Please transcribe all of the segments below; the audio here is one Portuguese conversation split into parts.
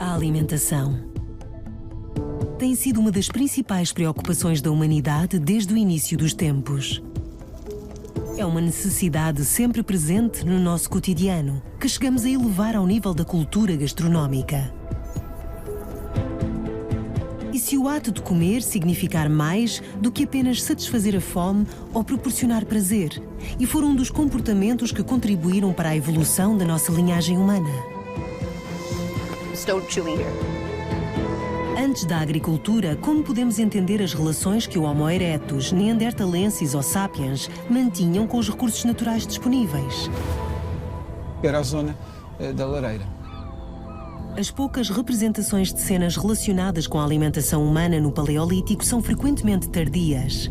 A alimentação tem sido uma das principais preocupações da humanidade desde o início dos tempos. É uma necessidade sempre presente no nosso cotidiano, que chegamos a elevar ao nível da cultura gastronómica. E se o ato de comer significar mais do que apenas satisfazer a fome ou proporcionar prazer, e for um dos comportamentos que contribuíram para a evolução da nossa linhagem humana? Stop chewing here. Antes da agricultura, como podemos entender as relações que o Homo erectus, Neanderthalensis ou Sapiens mantinham com os recursos naturais disponíveis? Era a zona da lareira. As poucas representações de cenas relacionadas com a alimentação humana no Paleolítico são frequentemente tardias.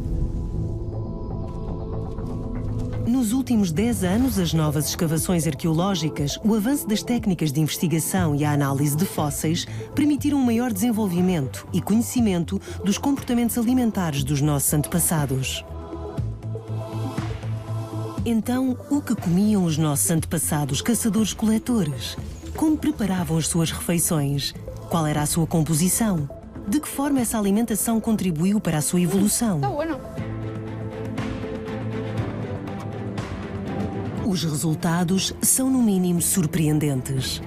Nos últimos 10 anos, as novas escavações arqueológicas, o avanço das técnicas de investigação e a análise de fósseis permitiram um maior desenvolvimento e conhecimento dos comportamentos alimentares dos nossos antepassados. Então, o que comiam os nossos antepassados caçadores-coletores? Como preparavam as suas refeições? Qual era a sua composição? De que forma essa alimentação contribuiu para a sua evolução? Os resultados são, no mínimo, surpreendentes.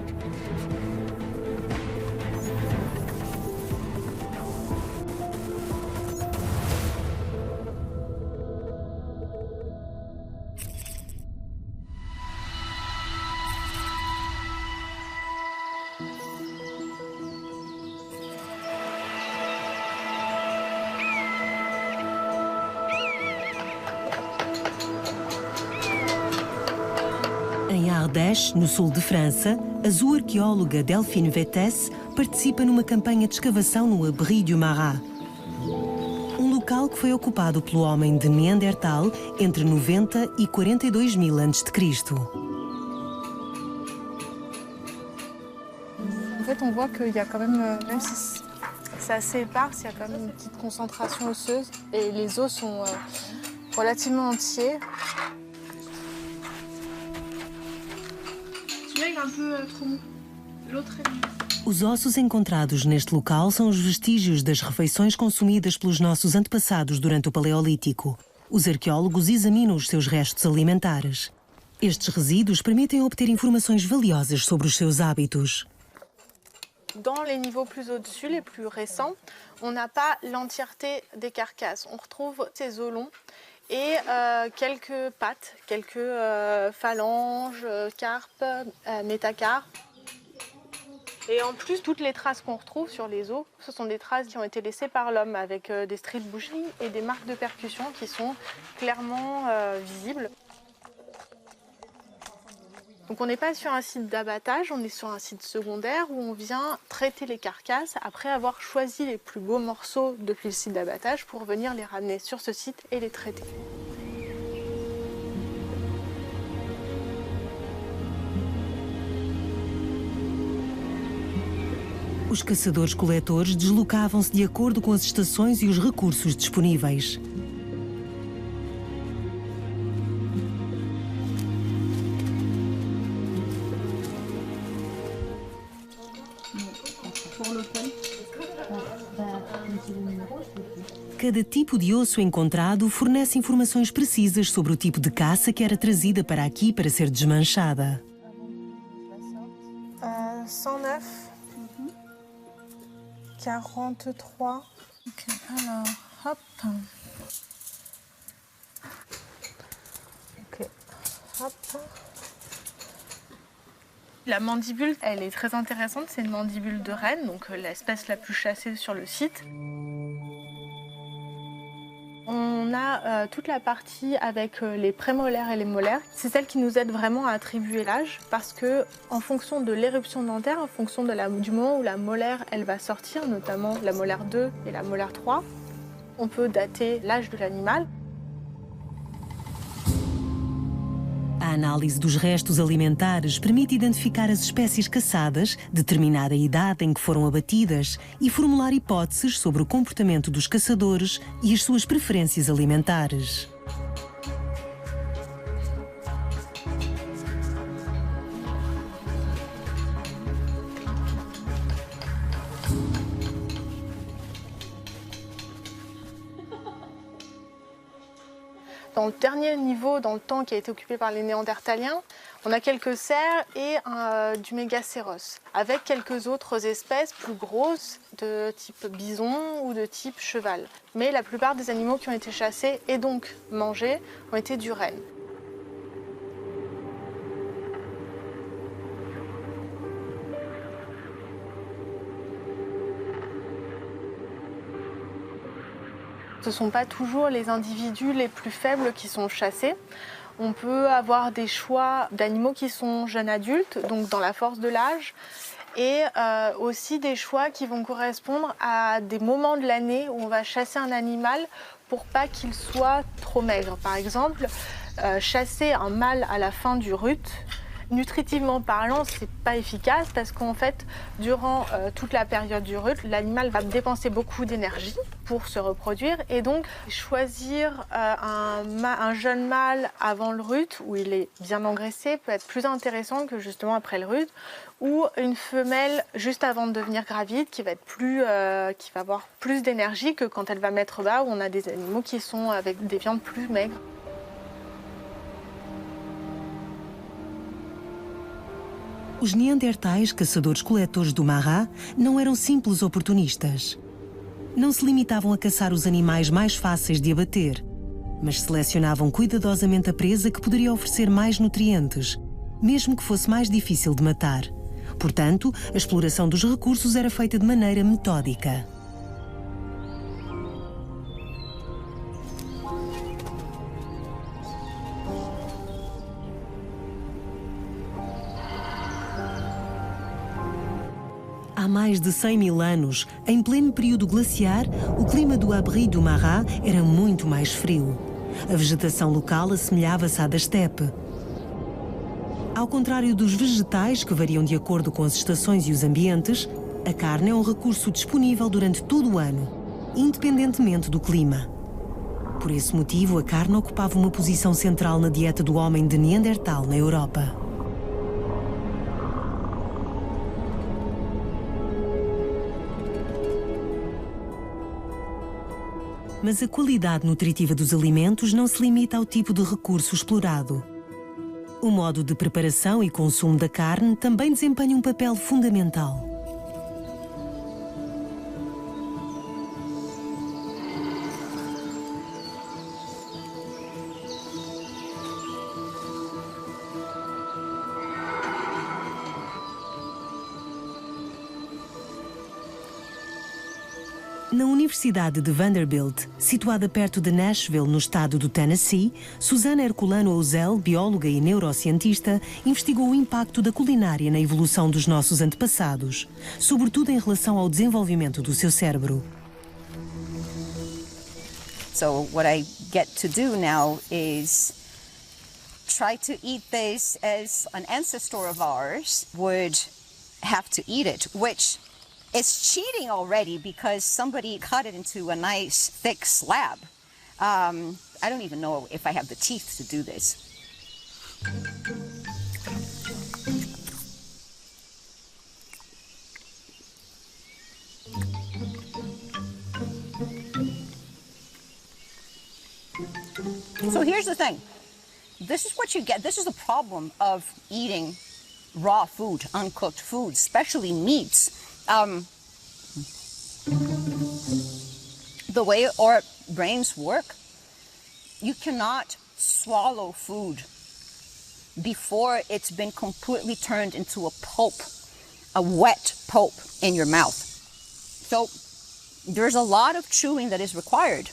Em Ardèche, no sul de França, a zooarqueóloga Delphine Vettès participa numa campanha de escavação no Abri du Marat, um local que foi ocupado pelo homem de Neandertal entre 90 e 42 mil a.C. En fait, on voit qu'il y a quand même, même si c'est assez éparse, il y a quand même une petite concentration osseuse et les os sont relativement entiers. Os ossos encontrados neste local são os vestígios das refeições consumidas pelos nossos antepassados durante o Paleolítico. Os arqueólogos examinam os seus restos alimentares. Estes resíduos permitem obter informações valiosas sobre os seus hábitos. Dans les niveaux plus au-dessus, les plus récents, on n'a pas l'entièreté des carcasses. On retrouve ces os longs et quelques pattes, quelques phalanges, carpes, métacarpes. Et en plus, toutes les traces qu'on retrouve sur les os, ce sont des traces qui ont été laissées par l'homme avec des stries de boucherie et des marques de percussion qui sont clairement visibles. Donc on n'est pas sur un site d'abattage, on est sur un site secondaire où on vient traiter les carcasses après avoir choisi les plus beaux morceaux depuis le site d'abattage pour venir les ramener sur ce site et les traiter. Os caçadores-coletores deslocavam-se de acordo com as estações e os recursos disponíveis. Cada tipo de osso encontrado fornece informações precisas sobre o tipo de caça que era trazida para aqui para ser desmanchada. 109, 43. Ok, alors, hop. Ok, hop. La mandibule, elle est très intéressante. C'est une mandibule de renne, donc l'espèce la plus chassée sur le site. On a toute la partie avec les prémolaires et les molaires. C'est celle qui nous aide vraiment à attribuer l'âge parce que, en fonction de l'éruption dentaire, en fonction du moment où la molaire elle va sortir, notamment la molaire 2 et la molaire 3, on peut dater l'âge de l'animal. A análise dos restos alimentares permite identificar as espécies caçadas, determinar a idade em que foram abatidas e formular hipóteses sobre o comportamento dos caçadores e as suas preferências alimentares. Dans le dernier niveau, dans le temps qui a été occupé par les Néandertaliens, on a quelques cerfs et du mégacéros, avec quelques autres espèces plus grosses de type bison ou de type cheval. Mais la plupart des animaux qui ont été chassés et donc mangés ont été du renne. Ce ne sont pas toujours les individus les plus faibles qui sont chassés. On peut avoir des choix d'animaux qui sont jeunes adultes, donc dans la force de l'âge, et aussi des choix qui vont correspondre à des moments de l'année où on va chasser un animal pour pas qu'il soit trop maigre. Par exemple, chasser un mâle à la fin du rut, nutritivement parlant, c'est pas efficace parce qu'en fait, durant toute la période du rut, l'animal va dépenser beaucoup d'énergie pour se reproduire et donc choisir un jeune mâle avant le rut où il est bien engraissé peut être plus intéressant que justement après le rut ou une femelle juste avant de devenir gravide qui va être qui va avoir plus d'énergie que quand elle va mettre bas où on a des animaux qui sont avec des viandes plus maigres. Os neandertais, caçadores-coletores do Marrá, não eram simples oportunistas. Não se limitavam a caçar os animais mais fáceis de abater, mas selecionavam cuidadosamente a presa que poderia oferecer mais nutrientes, mesmo que fosse mais difícil de matar. Portanto, a exploração dos recursos era feita de maneira metódica. Há mais de 100 mil anos, em pleno período glaciar, o clima do Abri do Marrá era muito mais frio. A vegetação local assemelhava-se à da estepe. Ao contrário dos vegetais, que variam de acordo com as estações e os ambientes, a carne é um recurso disponível durante todo o ano, independentemente do clima. Por esse motivo, a carne ocupava uma posição central na dieta do homem de Neandertal na Europa. Mas a qualidade nutritiva dos alimentos não se limita ao tipo de recurso explorado. O modo de preparação e consumo da carne também desempenha um papel fundamental. Na Universidade de Vanderbilt, situada perto de Nashville, no estado do Tennessee, Susana Herculano Ouzel, bióloga e neurocientista, investigou o impacto da culinária na evolução dos nossos antepassados, sobretudo em relação ao desenvolvimento do seu cérebro. So what I get to do now is try to eat this as an ancestor of ours would have to eat it, which it's cheating already because somebody cut it into a nice thick slab. I don't even know if I have the teeth to do this. So here's the thing. This is what you get. This is the problem of eating raw food, uncooked food, especially meats. The way our brains work, you cannot swallow food before it's been completely turned into a pulp, a wet pulp in your mouth. So there's a lot of chewing that is required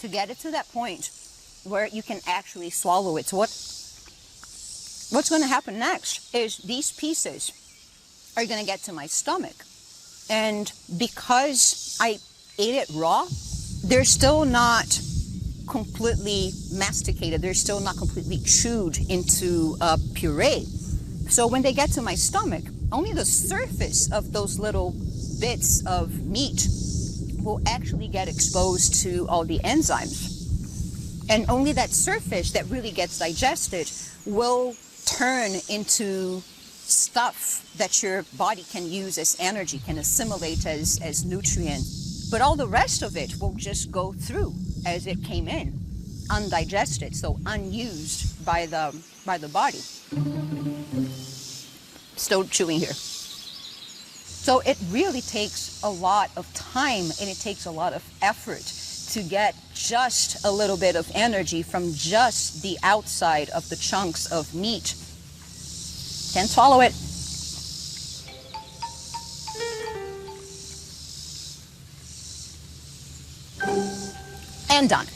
to get it to that point where you can actually swallow it. So what's going to happen next is these pieces are going to get to my stomach. And because I ate it raw, they're still not completely masticated. They're still not completely chewed into a puree. So when they get to my stomach, only the surface of those little bits of meat will actually get exposed to all the enzymes. And only that surface that really gets digested will turn into stuff that your body can use as energy, can assimilate as nutrient. But all the rest of it will just go through. as it came in, undigested, so unused by the body. Still chewing here. So it really takes a lot of time and it takes a lot of effort to get just a little bit of energy from just the outside of the chunks of meat. Can't swallow it. And done.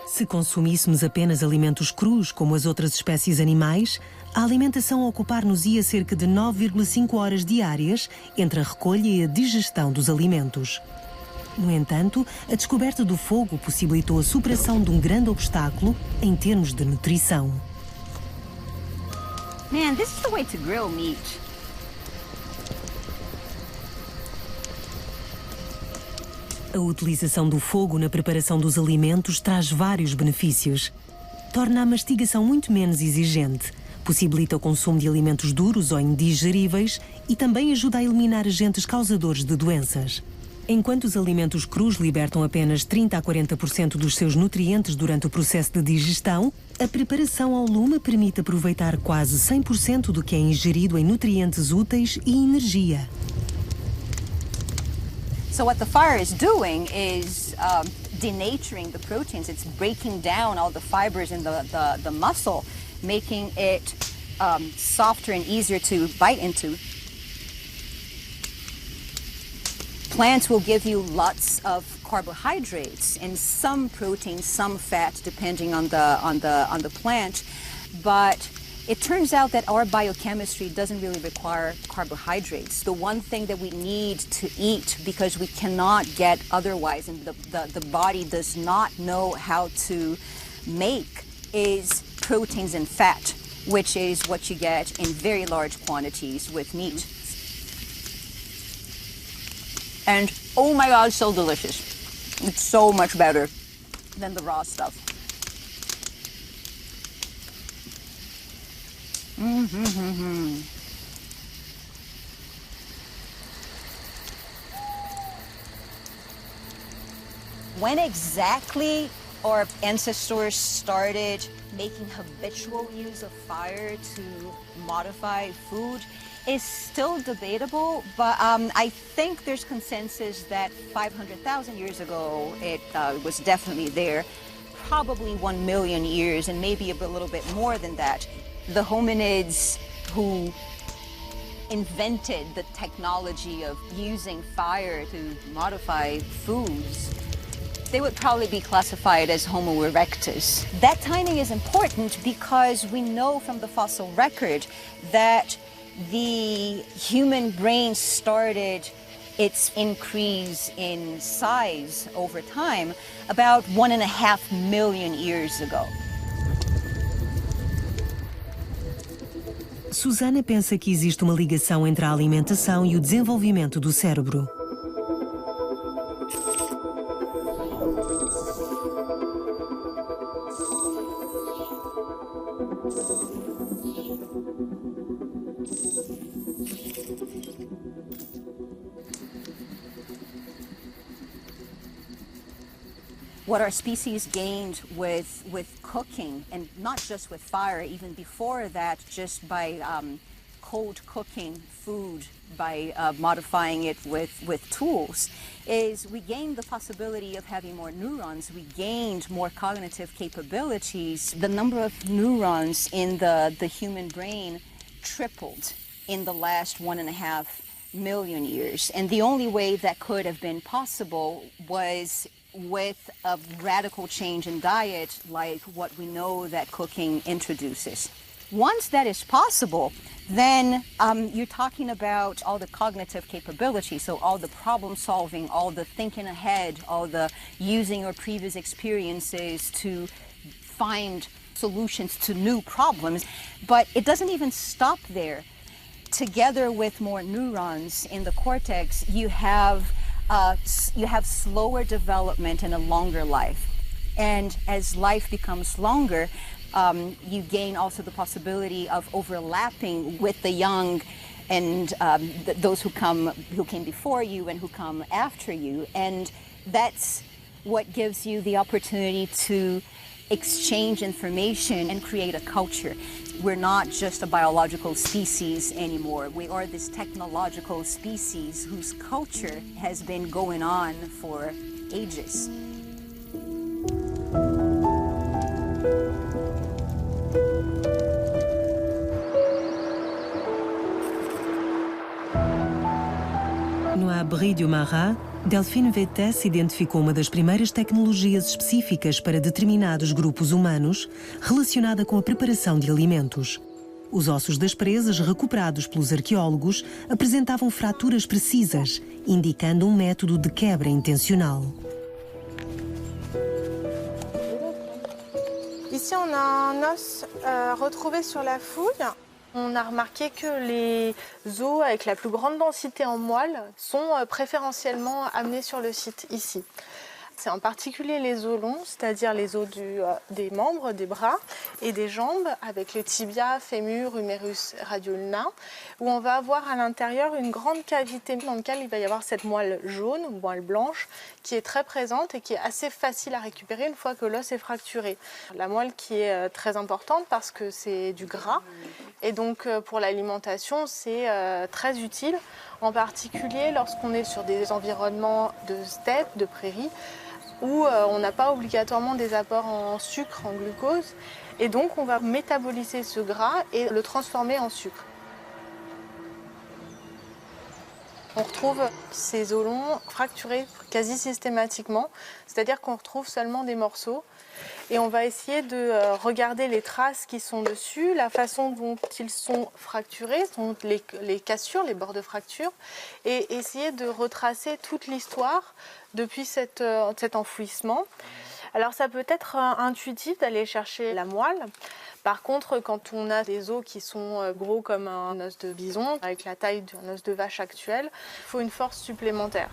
Se consumíssemos apenas alimentos crus, como as outras espécies animais, a alimentação a ocupar-nos-ia cerca de 9,5 horas diárias entre a recolha e a digestão dos alimentos. No entanto, a descoberta do fogo possibilitou a superação de um grande obstáculo em termos de nutrição. Man, this is the way to grill meat. A utilização do fogo na preparação dos alimentos traz vários benefícios. Torna a mastigação muito menos exigente, possibilita o consumo de alimentos duros ou indigeríveis e também ajuda a eliminar agentes causadores de doenças. Enquanto os alimentos crus libertam apenas 30 a 40% dos seus nutrientes durante o processo de digestão, a preparação ao lume permite aproveitar quase 100% do que é ingerido em nutrientes úteis e energia. So what the fire is doing is denaturing the proteins. It's breaking down all the fibers in the muscle, making it softer and easier to bite into. Plants will give you lots of carbohydrates and some protein, some fat, depending on the plant. But it turns out that our biochemistry doesn't really require carbohydrates. The one thing that we need to eat, because we cannot get otherwise, and the body does not know how to make, is proteins and fat, which is what you get in very large quantities with meat. And oh my God, so delicious. It's so much better than the raw stuff. When exactly our ancestors started making habitual use of fire to modify food is still debatable, but I think there's consensus that 500,000 years ago it was definitely there, probably 1 million years, and maybe a little bit more than that. The hominids who invented the technology of using fire to modify foods, they would probably be classified as Homo erectus. That timing is important because we know from the fossil record that the human brain started its increase in size over time about 1.5 million years ago. Susana pensa que existe uma ligação entre a alimentação e o desenvolvimento do cérebro. What our species gained with cooking, and not just with fire, even before that, just by cold cooking food, by modifying it with tools, is we gained the possibility of having more neurons. We gained more cognitive capabilities. The number of neurons in the human brain tripled in the last 1.5 million years. And the only way that could have been possible was with a radical change in diet like what we know that cooking introduces. Once that is possible, then you're talking about all the cognitive capabilities, so all the problem solving, all the thinking ahead, all the using your previous experiences to find solutions to new problems. But it doesn't even stop there. Together with more neurons in the cortex, you have slower development and a longer life. And as life becomes longer, you gain also the possibility of overlapping with the young and those who came before you and who come after you. And that's what gives you the opportunity to exchange information and create a culture. We're not just a biological species anymore. We are this technological species whose culture has been going on for ages. No Abri du Marat, Delphine Vettès identificou uma das primeiras tecnologias específicas para determinados grupos humanos relacionada com a preparação de alimentos. Os ossos das presas recuperados pelos arqueólogos apresentavam fraturas precisas, indicando um método de quebra intencional. Ici, on a un os retrouvé sur la fouille. On a remarqué que les os avec la plus grande densité en moelle sont préférentiellement amenés sur le site ici. C'est en particulier les os longs, c'est-à-dire les os des membres, des bras et des jambes, avec le tibia, fémur, humérus, radiolna, où on va avoir à l'intérieur une grande cavité dans laquelle il va y avoir cette moelle jaune ou moelle blanche qui est très présente et qui est assez facile à récupérer une fois que l'os est fracturé. La moelle qui est très importante parce que c'est du gras et donc pour l'alimentation c'est très utile, en particulier lorsqu'on est sur des environnements de steppe, de prairies, où on n'a pas obligatoirement des apports en sucre, en glucose, et donc on va métaboliser ce gras et le transformer en sucre. On retrouve ces os longs fracturés quasi systématiquement, c'est-à-dire qu'on retrouve seulement des morceaux, et on va essayer de regarder les traces qui sont dessus, la façon dont ils sont fracturés, les cassures, les bords de fracture, et essayer de retracer toute l'histoire depuis cet enfouissement. Alors ça peut être intuitif d'aller chercher la moelle. Par contre, quand on a des os qui sont gros comme un os de bison, avec la taille d'un os de vache actuel, il faut une force supplémentaire.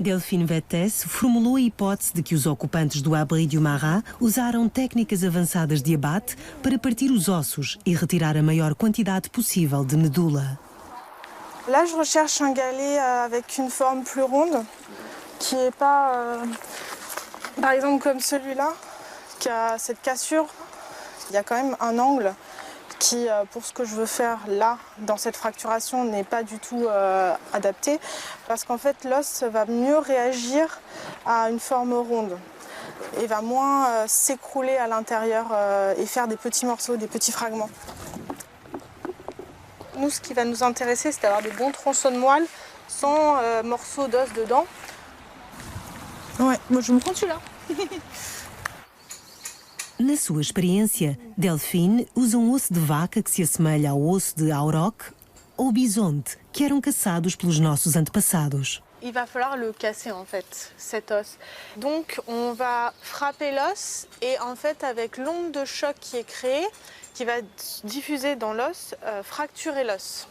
Delphine Vettès formulou a hipótese de que os ocupantes do Abri du Marat usaram técnicas avançadas de abate para partir os ossos e retirar a maior quantidade possível de medula. Là, je recherche un galet avec une forme plus ronde, qui n'est pas, par exemple, comme celui-là, qui a cette cassure. Il y a quand même un angle qui, pour ce que je veux faire là, dans cette fracturation, n'est pas du tout adapté, parce qu'en fait, l'os va mieux réagir à une forme ronde et va moins s'écrouler à l'intérieur et faire des petits morceaux, des petits fragments. Nous, ce qui va nous intéresser, c'est d'avoir des bons tronçons de moelle sans morceaux d'os dedans. Ouais, moi je me prends celui-là. Na sua experiência, Delphine usa osso de vaca que se assemelha ao osso de auroch ou bisonte, que eram caçados pelos nossos antepassados. Il va falloir le casser en fait, cet os. Donc on va frapper l'os et en fait avec l'onde de choc qui est créée, qui va diffuser dans l'os, fracturer l'os.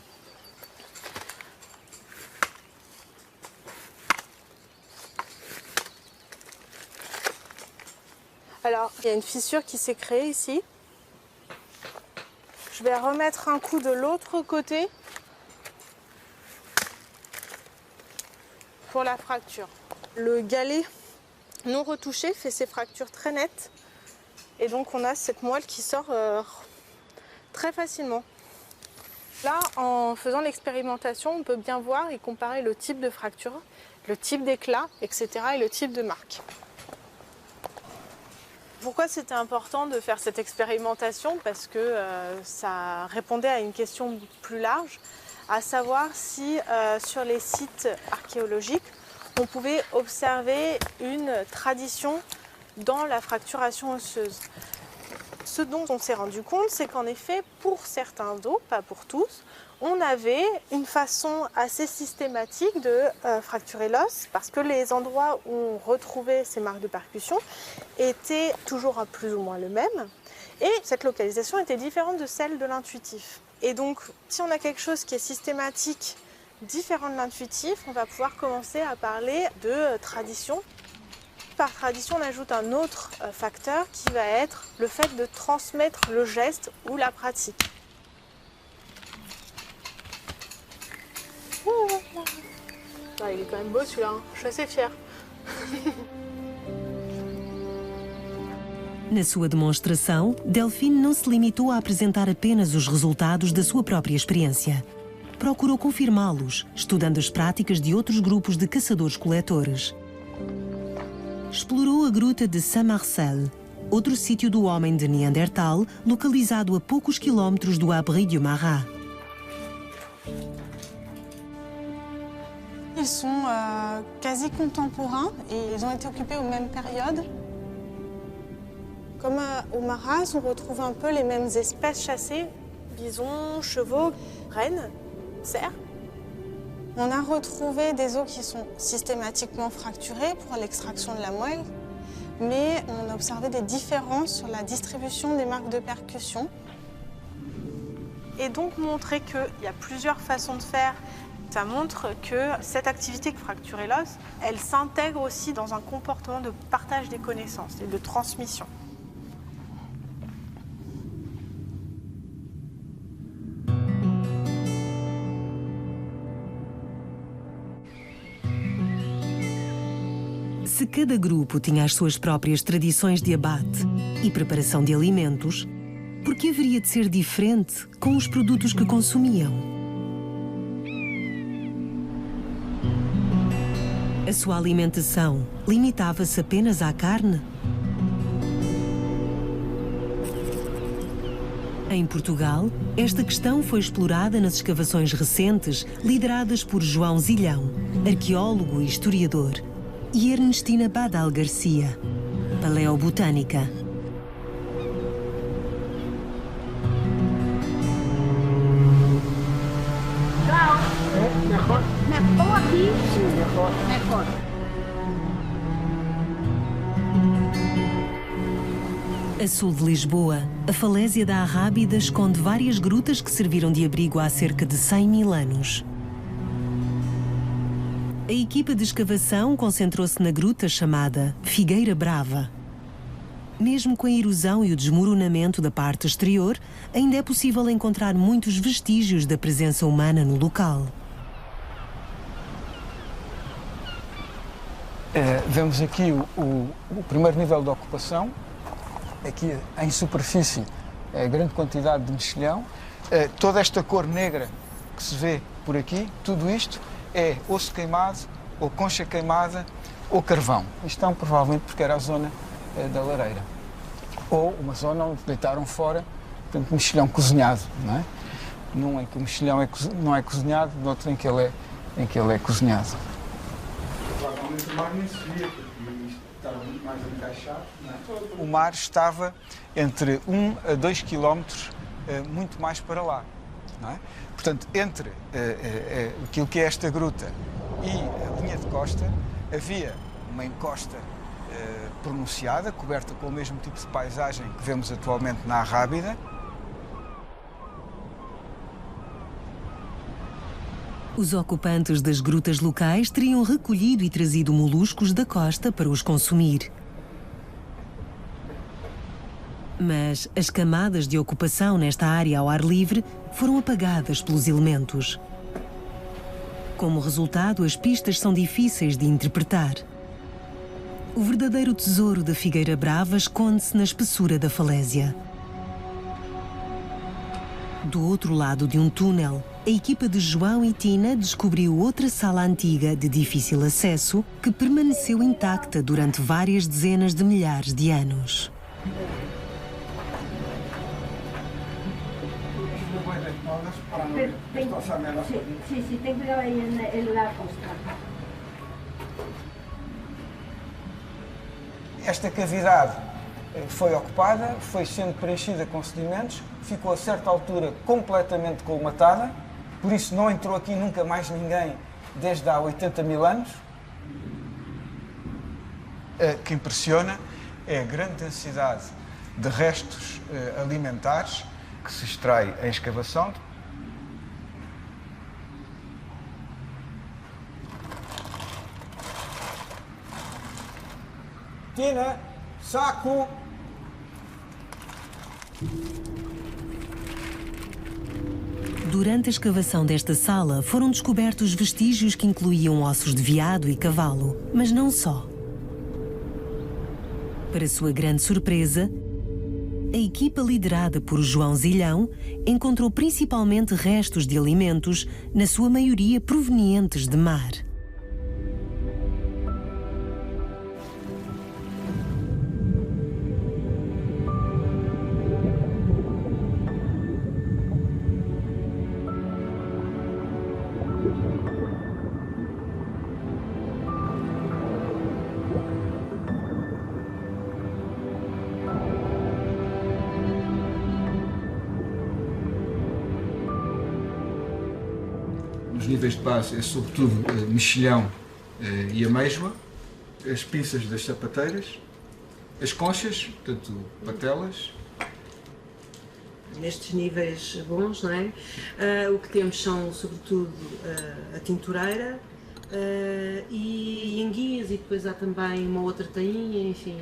Alors, il y a une fissure qui s'est créée ici. Je vais remettre un coup de l'autre côté pour la fracture. Le galet non retouché fait ses fractures très nettes et donc on a cette moelle qui sort très facilement. Là, en faisant l'expérimentation, on peut bien voir et comparer le type de fracture, le type d'éclat, etc. et le type de marque. Pourquoi c'était important de faire cette expérimentation? Parce que ça répondait à une question plus large, à savoir si sur les sites archéologiques, on pouvait observer une tradition dans la fracturation osseuse. Ce dont on s'est rendu compte, c'est qu'en effet, pour certains os, pas pour tous, on avait une façon assez systématique de fracturer l'os parce que les endroits où on retrouvait ces marques de percussion étaient toujours plus ou moins le même et cette localisation était différente de celle de l'intuitif. Et donc, si on a quelque chose qui est systématique, différent de l'intuitif, on va pouvoir commencer à parler de tradition. Par tradition, on ajoute un autre facteur qui va être le fait de transmettre le geste ou la pratique. Ah, il est quand même beau celui-là, hein. Je suis assez fière. Na sua demonstração, Delphine não se limitou a apresentar apenas os resultados da sua própria experiência. Procurou confirmá-los, estudando as práticas de outros grupos de caçadores-coletores. Explorou a gruta de Saint-Marcel, outro sítio do homem de Neandertal, localizado a poucos quilómetros do Abri du Marat. Ils sont quasi contemporains et ils ont été occupés aux mêmes périodes. Comme au Marat, on retrouve un peu les mêmes espèces chassées, bisons, chevaux, rennes, cerfs. On a retrouvé des os qui sont systématiquement fracturés pour l'extraction de la moelle, mais on a observé des différences sur la distribution des marques de percussion. Et donc montrer qu'il y a plusieurs façons de faire, ça montre que cette activité qui fracturer l'os, elle s'intègre aussi dans un comportement de partage des connaissances et de transmission. Se cada grupo tinha as suas próprias tradições de abate e preparação de alimentos, por que haveria de ser diferente com os produtos que consumiam? A sua alimentação limitava-se apenas à carne? Em Portugal, esta questão foi explorada nas escavações recentes lideradas por João Zilhão, arqueólogo e historiador, e Ernestina Badal Garcia, paleobotânica. A sul de Lisboa, a falésia da Arrábida esconde várias grutas que serviram de abrigo há cerca de 100 mil anos. A equipa de escavação concentrou-se na gruta chamada Figueira Brava. Mesmo com a erosão e o desmoronamento da parte exterior, ainda é possível encontrar muitos vestígios da presença humana no local. Vemos aqui o primeiro nível de ocupação. Aqui em superfície, grande quantidade de mexilhão. Toda esta cor negra que se vê por aqui, tudo isto é osso queimado, ou concha queimada, ou carvão. Isto é provavelmente porque era a zona da lareira. Ou uma zona onde deitaram fora, portanto, mexilhão cozinhado, não é? Num em que o mexilhão não é cozinhado, no outro em que ele é cozinhado. Provavelmente o mar nem se via, porque isto estava muito mais encaixado, não é? O mar estava entre 1 a 2 quilómetros, muito mais para lá, não é? Portanto, entre aquilo que é esta gruta e a linha de costa, havia uma encosta pronunciada, coberta com o mesmo tipo de paisagem que vemos atualmente na Arrábida. Os ocupantes das grutas locais teriam recolhido e trazido moluscos da costa para os consumir. Mas as camadas de ocupação nesta área ao ar livre foram apagadas pelos elementos. Como resultado, as pistas são difíceis de interpretar. O verdadeiro tesouro da Figueira Brava esconde-se na espessura da falésia. Do outro lado de um túnel, a equipa de João e Tina descobriu outra sala antiga de difícil acesso que permaneceu intacta durante várias dezenas de milhares de anos. Sí, ten cuidado ahí en la costa. Esta cavidade foi ocupada, foi sendo preenchida com sedimentos, ficou a certa altura completamente colmatada, por isso não entrou aqui nunca mais ninguém desde há 80 mil anos. O que impressiona é a grande densidade de restos alimentares que se extrai em escavação. Tina, saco! Durante a escavação desta sala foram descobertos vestígios que incluíam ossos de veado e cavalo, mas não só. Para sua grande surpresa, a equipa liderada por João Zilhão encontrou principalmente restos de alimentos, na sua maioria provenientes de mar. Os níveis de base é sobretudo mexilhão e amêijoa, as pinças das sapateiras, as conchas, portanto patelas. Nestes níveis bons, não é? O que temos são sobretudo a tintureira e enguias, e depois há também uma outra tainha, enfim.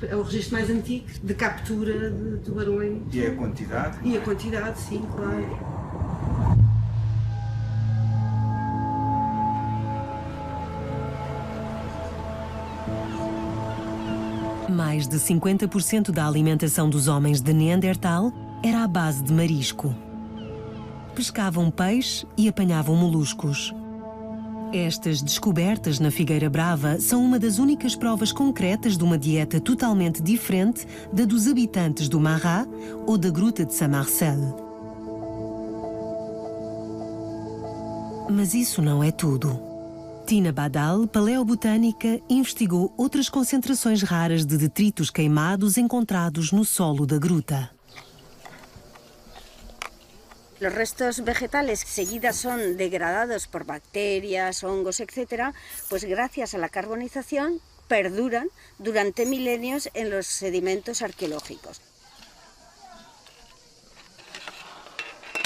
É o registro mais antigo de captura de tubarões. E a quantidade? E a quantidade, sim, claro. Mais de 50% da alimentação dos homens de Neandertal era à base de marisco. Pescavam peixe e apanhavam moluscos. Estas descobertas na Figueira Brava são uma das únicas provas concretas de uma dieta totalmente diferente da dos habitantes do Marat ou da Gruta de Saint-Marcel. Mas isso não é tudo. Tina Badal, paleobotânica, investigou outras concentrações raras de detritos queimados encontrados no solo da gruta. Los restos vegetales que seguidas son degradados por bacterias, hongos, etc., pues gracias a la carbonización perduran durante milenios en los sedimentos arqueológicos.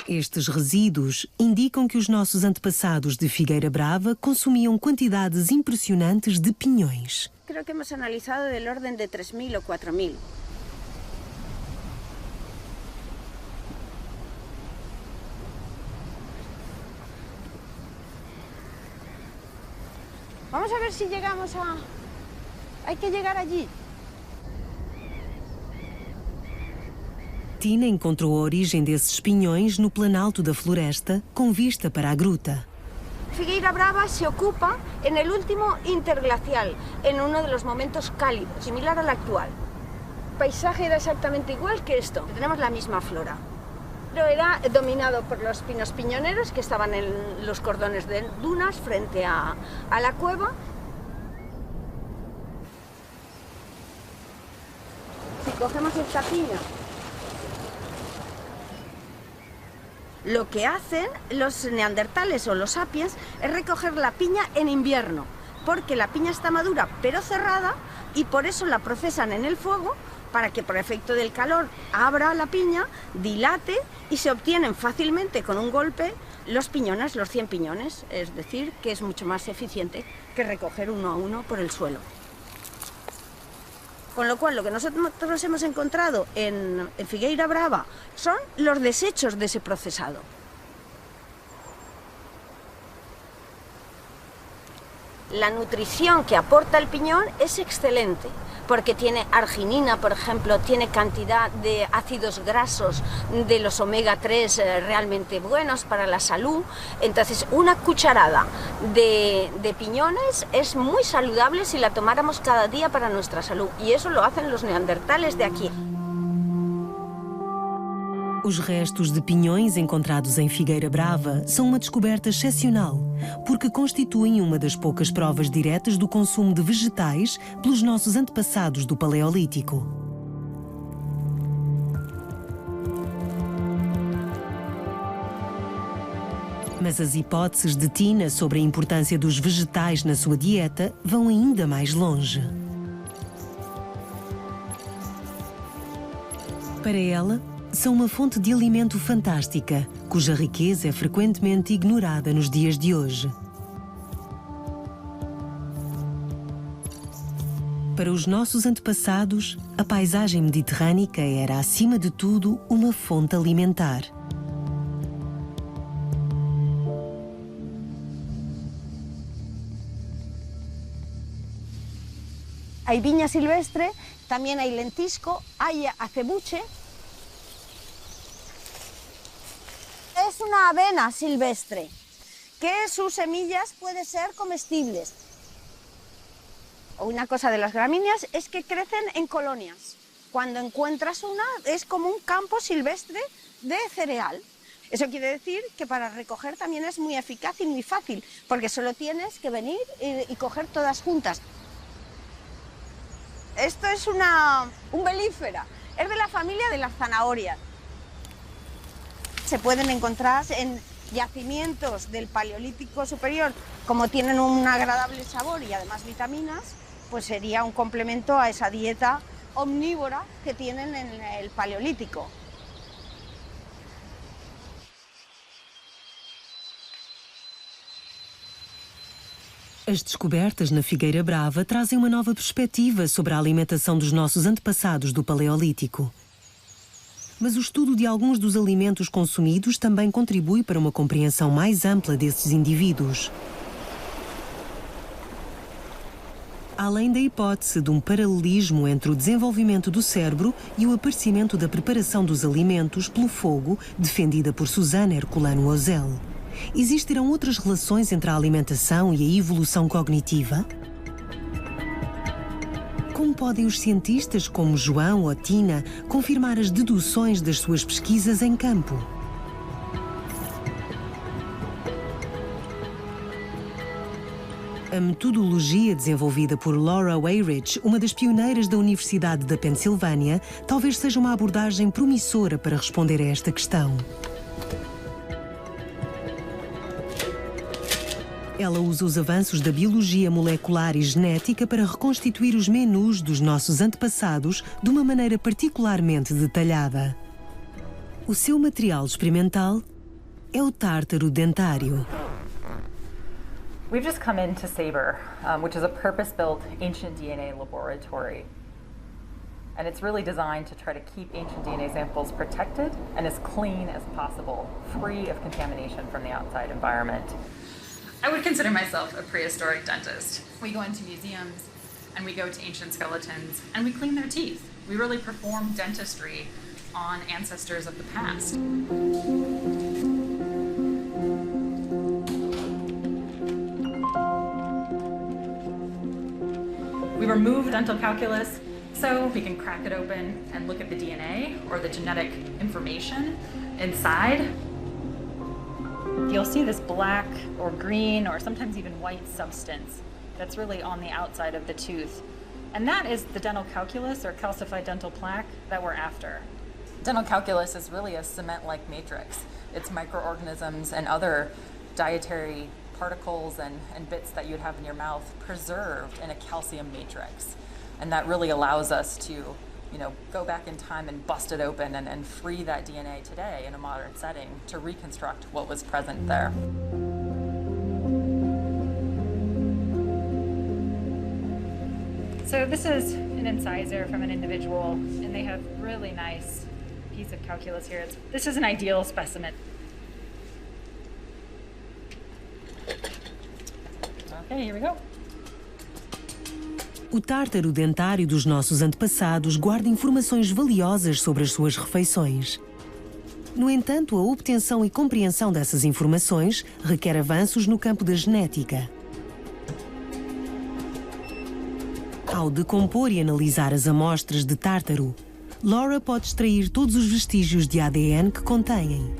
Estes resíduos indicam que os nossos antepassados de Figueira Brava consumiam quantidades impressionantes de pinhões. Creo que hemos analizado del orden de 3.000 o 4.000. Vamos a ver si llegamos a... Hay que llegar allí. Tina encontrou a origem desses pinhões no planalto da floresta, com vista para a gruta. Figueira Brava se ocupa en el último interglacial, en uno de los momentos cálidos, similar al actual. El paisaje era exactamente igual que esto. Tenemos la misma flora. Pero era dominado por los pinos piñoneros que estaban en los cordones de dunas frente a la cueva. Si cogemos esta piña, lo que hacen los neandertales o los sapiens es recoger la piña en invierno, porque la piña está madura pero cerrada y por eso la procesan en el fuego para que por efecto del calor abra la piña, dilate y se obtienen fácilmente con un golpe los piñones, los 100 piñones, es decir, que es mucho más eficiente que recoger uno a uno por el suelo. Con lo cual, lo que nosotros hemos encontrado en Figueira Brava son los desechos de ese procesado. La nutrición que aporta el piñón es excelente, porque tiene arginina, por ejemplo, tiene cantidad de ácidos grasos de los omega 3 realmente buenos para la salud. Entonces, una cucharada de piñones es muy saludable si la tomáramos cada día para nuestra salud, y eso lo hacen los neandertales de aquí. Os restos de pinhões encontrados em Figueira Brava são uma descoberta excepcional, porque constituem uma das poucas provas diretas do consumo de vegetais pelos nossos antepassados do Paleolítico. Mas as hipóteses de Tina sobre a importância dos vegetais na sua dieta vão ainda mais longe. Para ela, são uma fonte de alimento fantástica, cuja riqueza é frequentemente ignorada nos dias de hoje. Para os nossos antepassados, a paisagem mediterrânica era, acima de tudo, uma fonte alimentar. Hay viña silvestre, también hay lentisco, hay acebuche. Es una avena silvestre, que sus semillas pueden ser comestibles. Una cosa de las gramíneas es que crecen en colonias. Cuando encuentras una, es como un campo silvestre de cereal. Eso quiere decir que para recoger también es muy eficaz y muy fácil, porque solo tienes que venir y coger todas juntas. Esto es un belífera, es de la familia de las zanahorias. Se pueden encontrar en yacimientos del Paleolítico superior, como tienen un agradable sabor y además vitaminas, pues sería un complemento a esa dieta omnívora que tienen en el Paleolítico. As descobertas na Figueira Brava trazem uma nova perspectiva sobre a alimentação dos nossos antepassados do Paleolítico. Mas o estudo de alguns dos alimentos consumidos também contribui para uma compreensão mais ampla desses indivíduos. Além da hipótese de um paralelismo entre o desenvolvimento do cérebro e o aparecimento da preparação dos alimentos pelo fogo, defendida por Suzanne Herculano Ozel, existirão outras relações entre a alimentação e a evolução cognitiva? Como podem os cientistas como João ou Tina confirmar as deduções das suas pesquisas em campo? A metodologia desenvolvida por Laura Weyrich, uma das pioneiras da Universidade da Pensilvânia, talvez seja uma abordagem promissora para responder a esta questão. Ela usa os avanços da biologia molecular e genética para reconstituir os menus dos nossos antepassados de uma maneira particularmente detalhada. O seu material experimental é o tártaro dentário. We've just come into Saber, which is a purpose-built ancient DNA laboratory. And it's really designed to try to keep ancient DNA samples protected and as clean as possible, free of contamination from the outside environment. I would consider myself a prehistoric dentist. We go into museums and we go to ancient skeletons and we clean their teeth. We really perform dentistry on ancestors of the past. We remove dental calculus so we can crack it open and look at the DNA or the genetic information inside. You'll see this black or green or sometimes even white substance that's really on the outside of the tooth. And that is the dental calculus or calcified dental plaque that we're after. Dental calculus is really a cement-like matrix. It's microorganisms and other dietary particles and bits that you'd have in your mouth preserved in a calcium matrix. And that really allows us to, go back in time and bust it open and free that DNA today in a modern setting to reconstruct what was present there. So this is an incisor from an individual, and they have really nice piece of calculus here. This is an ideal specimen. Okay, here we go. O tártaro dentário dos nossos antepassados guarda informações valiosas sobre as suas refeições. No entanto, a obtenção e compreensão dessas informações requer avanços no campo da genética. Ao decompor e analisar as amostras de tártaro, Laura pode extrair todos os vestígios de ADN que contêm.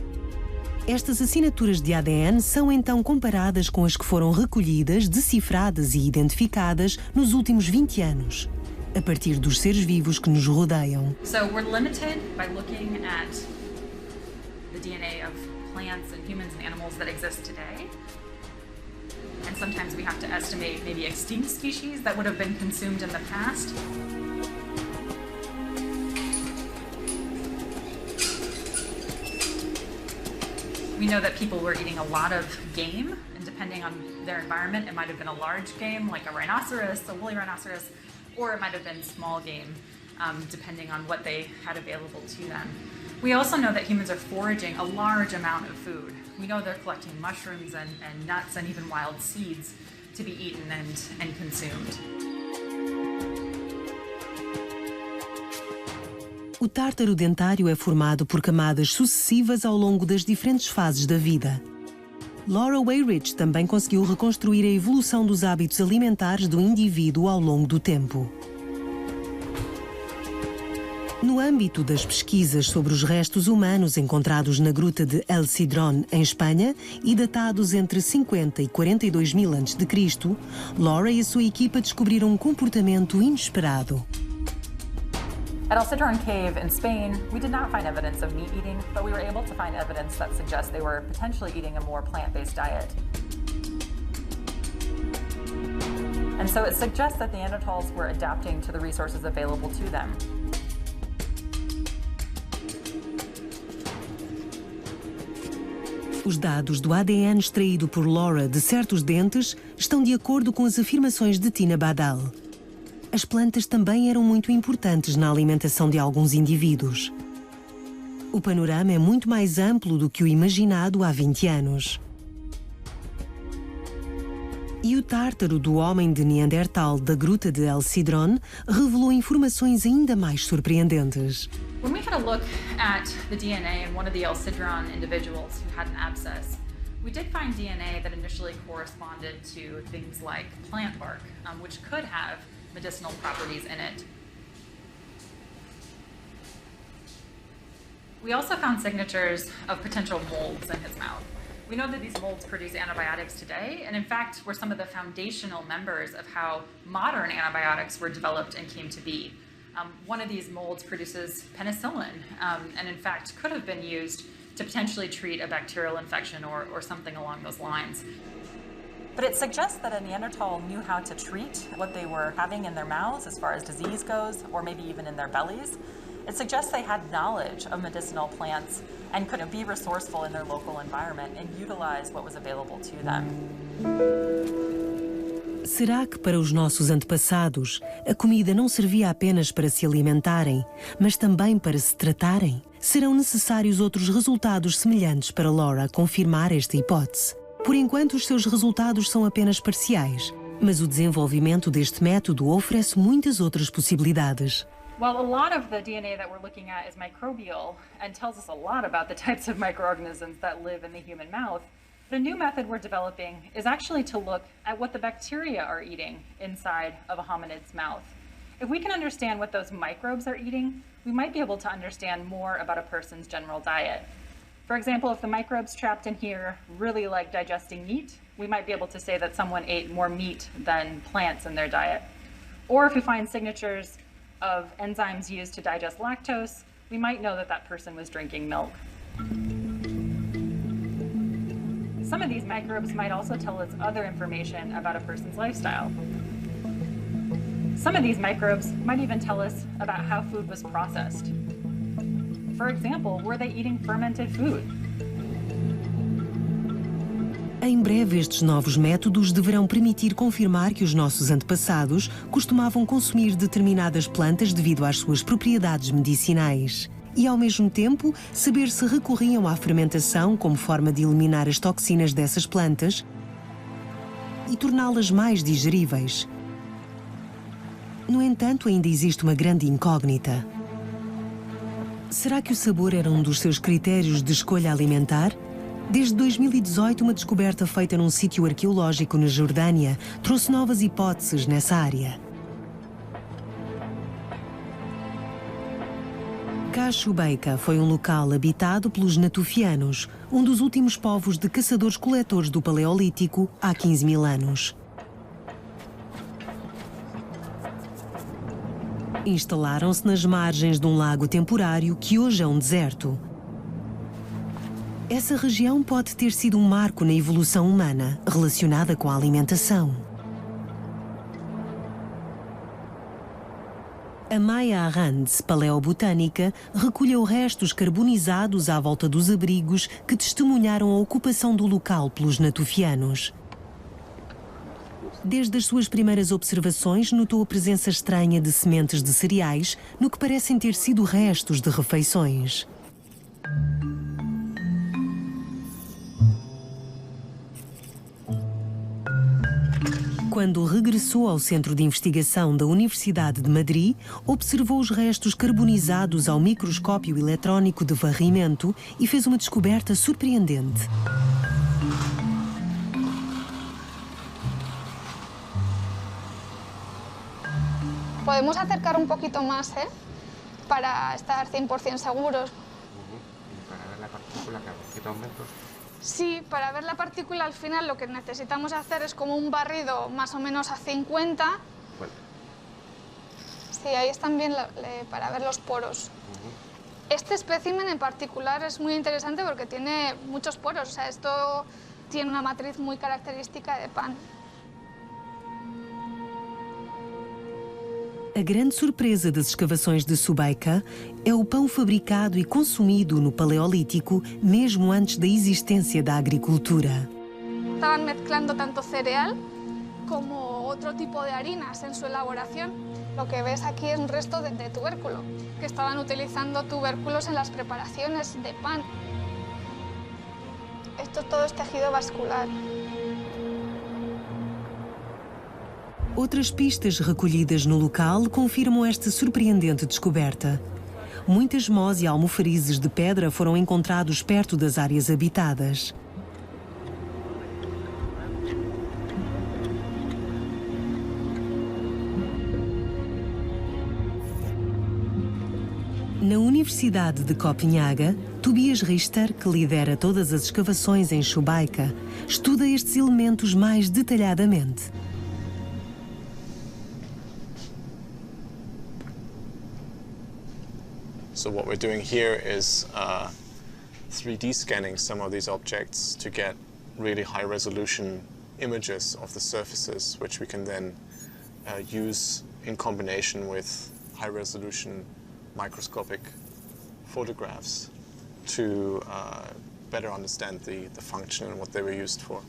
Estas assinaturas de ADN são então comparadas com as que foram recolhidas, decifradas e identificadas nos últimos 20 anos, a partir dos seres vivos que nos rodeiam. So we're limited by looking at the DNA of plants and humans and animals that exist today. And sometimes we have to estimate maybe extinct species that would have been consumed in the past. We know that people were eating a lot of game, and depending on their environment, it might have been a large game like a rhinoceros, a woolly rhinoceros, or it might have been small game, depending on what they had available to them. We also know that humans are foraging a large amount of food. We know they're collecting mushrooms and nuts and even wild seeds to be eaten and consumed. O tártaro dentário é formado por camadas sucessivas ao longo das diferentes fases da vida. Laura Weyrich também conseguiu reconstruir a evolução dos hábitos alimentares do indivíduo ao longo do tempo. No âmbito das pesquisas sobre os restos humanos encontrados na gruta de El Cidrón, em Espanha, e datados entre 50 e 42 mil a.C., Laura e a sua equipa descobriram um comportamento inesperado. At El Cidrón Cave in Spain, we did not find evidence of meat eating, but we were able to find evidence that suggests they were potentially eating a more plant-based diet. And so it suggests that the Neanderthals were adapting to the resources available to them. Os dados do ADN extraído por Laura de certos dentes estão de acordo com as afirmações de Tina Badal. As plantas também eram muito importantes na alimentação de alguns indivíduos. O panorama é muito mais amplo do que o imaginado há 20 anos. E o tártaro do homem de Neandertal da gruta de El Cidrón revelou informações ainda mais surpreendentes. When we had a look at the DNA in one of the El Cidrón individuals who had an abscess, we did find DNA that initially corresponded to things like plant bark, which could have medicinal properties in it. We also found signatures of potential molds in his mouth. We know that these molds produce antibiotics today, and in fact were some of the foundational members of how modern antibiotics were developed and came to be. One of these molds produces penicillin, and in fact could have been used to potentially treat a bacterial infection or something along those lines. But it suggests that a Neanderthal knew how to treat what they were having in their mouths as far as disease goes, or maybe even in their bellies. It suggests they had knowledge of medicinal plants and could be resourceful in their local environment and utilize what was available to them. Será que para os nossos antepassados a comida não servia apenas para se alimentarem, mas também para se tratarem? Serão necessários outros resultados semelhantes para Laura confirmar esta hipótese. Por enquanto, os seus resultados são apenas parciais, mas o desenvolvimento deste método oferece muitas outras possibilidades. Well, a lot of the DNA that we're looking at is microbial and tells us a lot about the types of microorganisms that live in the human mouth. The new method we're developing is actually to look at what the bacteria are eating inside of a hominid's mouth. If we can understand what those microbes are eating, we might be able to understand more about a person's general diet. For example, if the microbes trapped in here really like digesting meat, we might be able to say that someone ate more meat than plants in their diet. Or if we find signatures of enzymes used to digest lactose, we might know that that person was drinking milk. Some of these microbes might also tell us other information about a person's lifestyle. Some of these microbes might even tell us about how food was processed. For example, were they eating fermented food? Em breve, estes novos métodos deverão permitir confirmar que os nossos antepassados costumavam consumir determinadas plantas devido às suas propriedades medicinais. E, ao mesmo tempo, saber se recorriam à fermentação como forma de eliminar as toxinas dessas plantas e torná-las mais digeríveis. No entanto, ainda existe uma grande incógnita. Será que o sabor era um dos seus critérios de escolha alimentar? Desde 2018, uma descoberta feita num sítio arqueológico na Jordânia trouxe novas hipóteses nessa área. Cachubeika foi um local habitado pelos natufianos, um dos últimos povos de caçadores-coletores do Paleolítico há 15 mil anos. Instalaram-se nas margens de um lago temporário que hoje é um deserto. Essa região pode ter sido um marco na evolução humana relacionada com a alimentação. A Maya Arrandes, paleobotânica, recolheu restos carbonizados à volta dos abrigos que testemunharam a ocupação do local pelos natufianos. Desde as suas primeiras observações, notou a presença estranha de sementes de cereais no que parecem ter sido restos de refeições. quando regressou ao Centro de Investigação da Universidade de Madrid, observou os restos carbonizados ao microscópio eletrónico de varrimento e fez uma descoberta surpreendente. Podemos acercar un poquito más, para estar 100% seguros. ¿Y para ver la partícula que a poquito aumentos? Sí, para ver la partícula al final lo que necesitamos hacer es como un barrido más o menos a 50. Bueno. Sí, ahí están bien para ver los poros. Este espécimen en particular es muy interesante porque tiene muchos poros. O sea, esto tiene una matriz muy característica de pan. A grande surpresa das escavações de Subaica é o pão fabricado e consumido no Paleolítico, mesmo antes da existência da agricultura. Estaban mezclando tanto cereal como otro tipo de harinas en su elaboración. Lo que ves aquí es un resto de tubérculo, que estaban utilizando tubérculos en las preparaciones de pan. Esto todo es tejido vascular. Outras pistas recolhidas no local confirmam esta surpreendente descoberta. Muitas mós e almofarizes de pedra foram encontrados perto das áreas habitadas. Na Universidade de Copenhaga, Tobias Richter, que lidera todas as escavações em Subaica, estuda estes elementos mais detalhadamente. So what we're doing here is 3D scanning some of these objects to get really high-resolution images of the surfaces, which we can then use in combination with high-resolution microscopic photographs to better understand the function and what they were used for.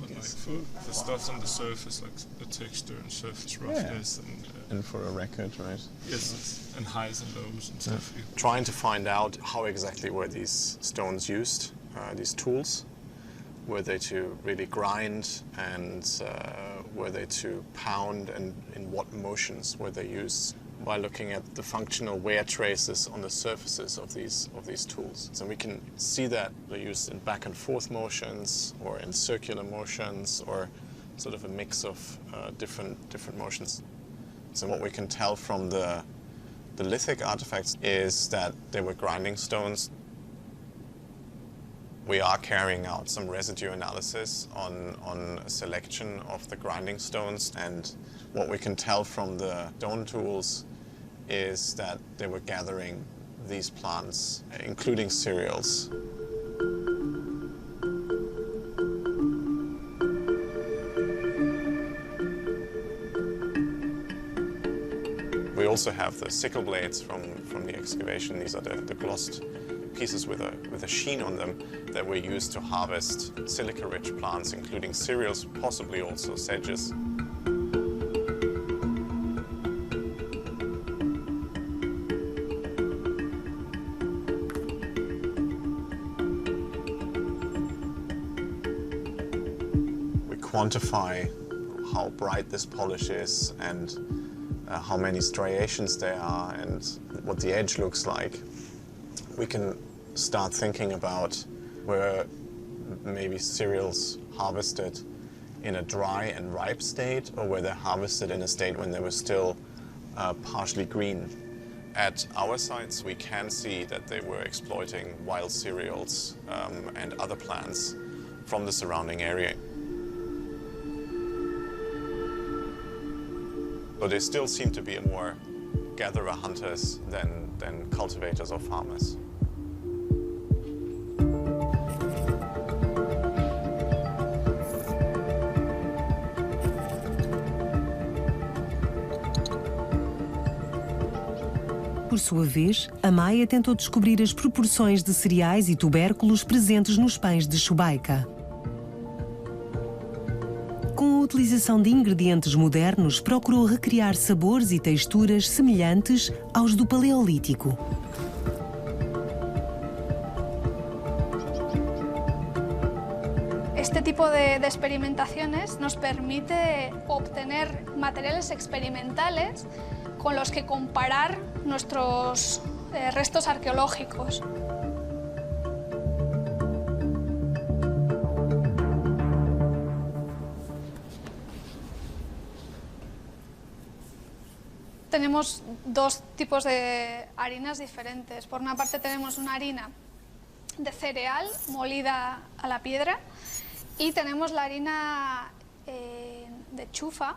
Like for stuff on the surface, like the texture and surface roughness, And for a record, right? Yes, and highs and lows and stuff. Trying to find out how exactly were these stones used, these tools. Were they to really grind, and were they to pound, and in what motions were they used? By looking at the functional wear traces on the surfaces of these tools. So we can see that they're used in back and forth motions, or in circular motions, or sort of a mix of different motions. So what we can tell from the lithic artifacts is that they were grinding stones. We are carrying out some residue analysis on a selection of the grinding stones, and what we can tell from the stone tools is that they were gathering these plants, including cereals. We also have the sickle blades from the excavation. These are the glossed pieces with a sheen on them that were used to harvest silica-rich plants, including cereals, possibly also sedges. We quantify how bright this polish is and how many striations there are and what the edge looks like. We can start thinking about were maybe cereals harvested in a dry and ripe state, or were they harvested in a state when they were still partially green. At our sites, we can see that they were exploiting wild cereals and other plants from the surrounding area. So they still seem to be more gatherer hunters than cultivators or farmers. Por sua vez, a Maia tentou descobrir as proporções de cereais e tubérculos presentes nos pães de Subaica. Com a utilização de ingredientes modernos, procurou recriar sabores e texturas semelhantes aos do Paleolítico. Este tipo de experimentaciones nos permite obtener materiales experimentales con los que comparar nuestros restos arqueológicos. Tenemos dos tipos de harinas diferentes. Por una parte tenemos una harina de cereal molida a la piedra y tenemos la harina de chufa,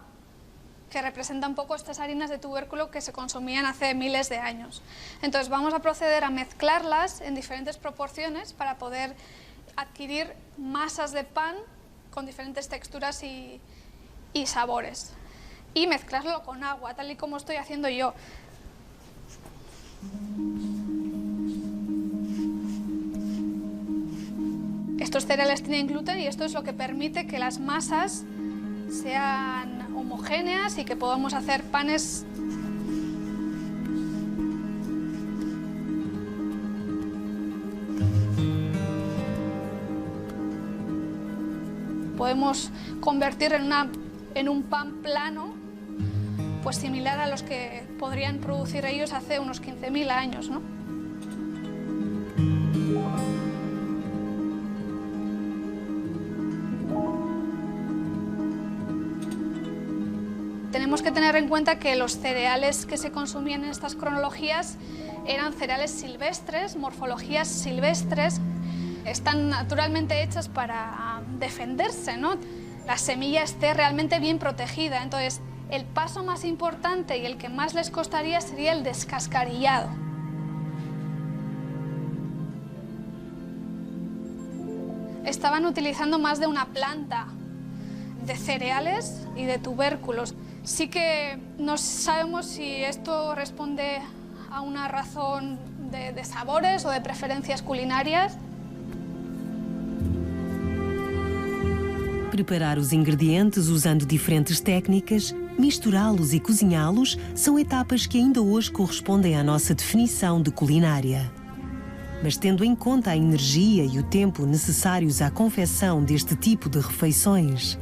que representa un poco estas harinas de tubérculo que se consumían hace miles de años. Entonces vamos a proceder a mezclarlas en diferentes proporciones para poder adquirir masas de pan con diferentes texturas y sabores. Y mezclarlo con agua, tal y como estoy haciendo yo. Estos cereales tienen gluten y esto es lo que permite que las masas sean homogéneas y que podamos hacer panes podemos convertir en un pan plano, pues similar a los que podrían producir ellos hace unos 15.000 años, ¿no? Tenemos que tener en cuenta que los cereales que se consumían en estas cronologías eran cereales silvestres, morfologías silvestres. Están naturalmente hechas para defenderse, ¿no? La semilla esté realmente bien protegida. Entonces, el paso más importante y el que más les costaría sería el descascarillado. Estaban utilizando más de una planta de cereales y de tubérculos. Sí que no sabemos si esto responde a una razón de sabores o de preferencias culinarias. Preparar os ingredientes usando diferentes técnicas, misturá-los e cozinhá-los são etapas que ainda hoje correspondem à nossa definição de culinária. Mas tendo em conta a energia e o tempo necessários à confecção deste tipo de refeições,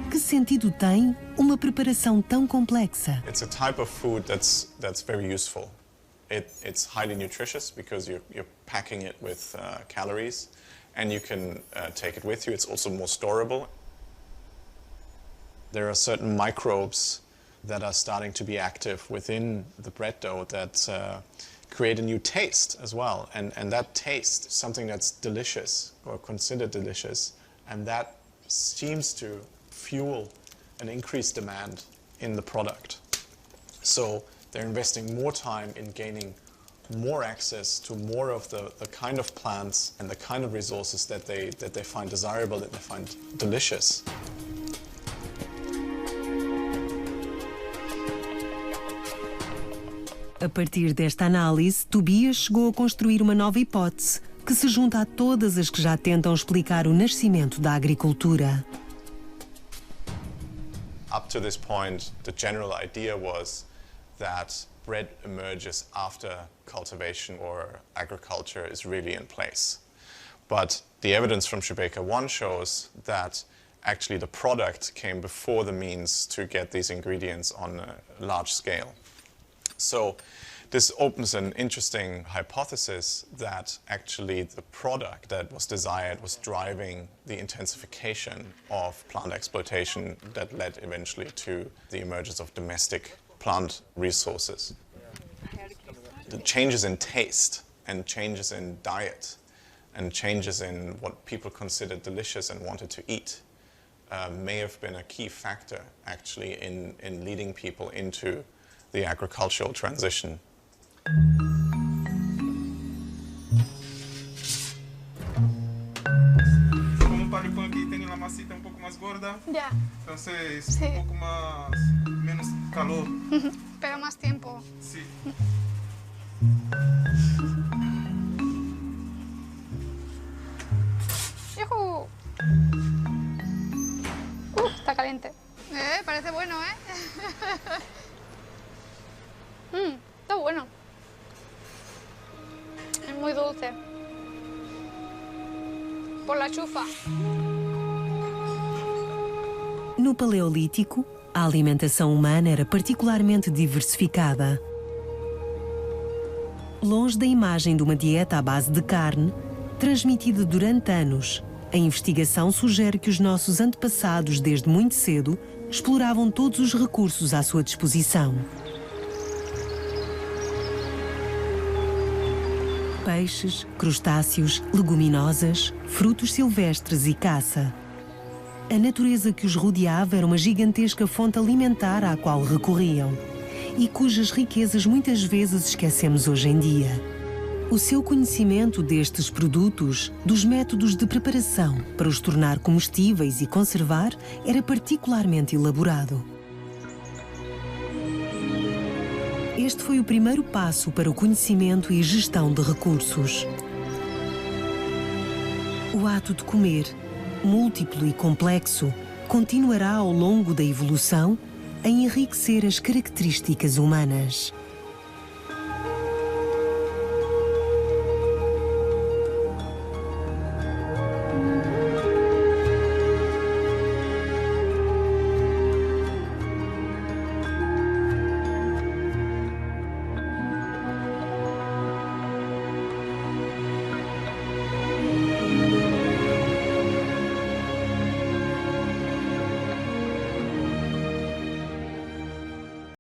que sentido tem uma preparação tão complexa? It's a type of food that's very useful. It's highly nutritious because you're packing it with calories, and you can take it with you. It's also more storable. There are certain microbes that are starting to be active within the bread dough that create a new taste as well. And that taste is something that's delicious or considered delicious, and that seems to fuel an increased demand in the product. So they're investing more time in gaining more access to more of the kind of plants and the kind of resources that they find desirable, that they find delicious. A partir desta análise, Tobias chegou a construir uma nova hipótese que se junta a todas as que já tentam explicar o nascimento da agricultura. Up to this point, the general idea was that bread emerges after cultivation or agriculture is really in place. But the evidence from Tribeca-1 shows that actually the product came before the means to get these ingredients on a large scale. So this opens an interesting hypothesis that actually the product that was desired was driving the intensification of plant exploitation that led eventually to the emergence of domestic plant resources. The changes in taste and changes in diet and changes in what people considered delicious and wanted to eat may have been a key factor actually in leading people into the agricultural transition. Como para el pan aquí tiene la masita un poco más gorda, entonces sí, un poco más, menos calor. Pero más tiempo. Sí. ¡Yujú! Está caliente. Parece bueno, ¿eh? Está bueno. Es muy dulce. Por la chufa. No Paleolítico, a alimentação humana era particularmente diversificada. Longe da imagem de uma dieta à base de carne, transmitida durante anos, a investigação sugere que os nossos antepassados, desde muito cedo, exploravam todos os recursos à sua disposição. Peixes, crustáceos, leguminosas, frutos silvestres e caça. A natureza que os rodeava era uma gigantesca fonte alimentar à qual recorriam e cujas riquezas muitas vezes esquecemos hoje em dia. O seu conhecimento destes produtos, dos métodos de preparação para os tornar comestíveis e conservar, era particularmente elaborado. Este foi o primeiro passo para o conhecimento e gestão de recursos. O ato de comer, múltiplo e complexo, continuará ao longo da evolução a enriquecer as características humanas.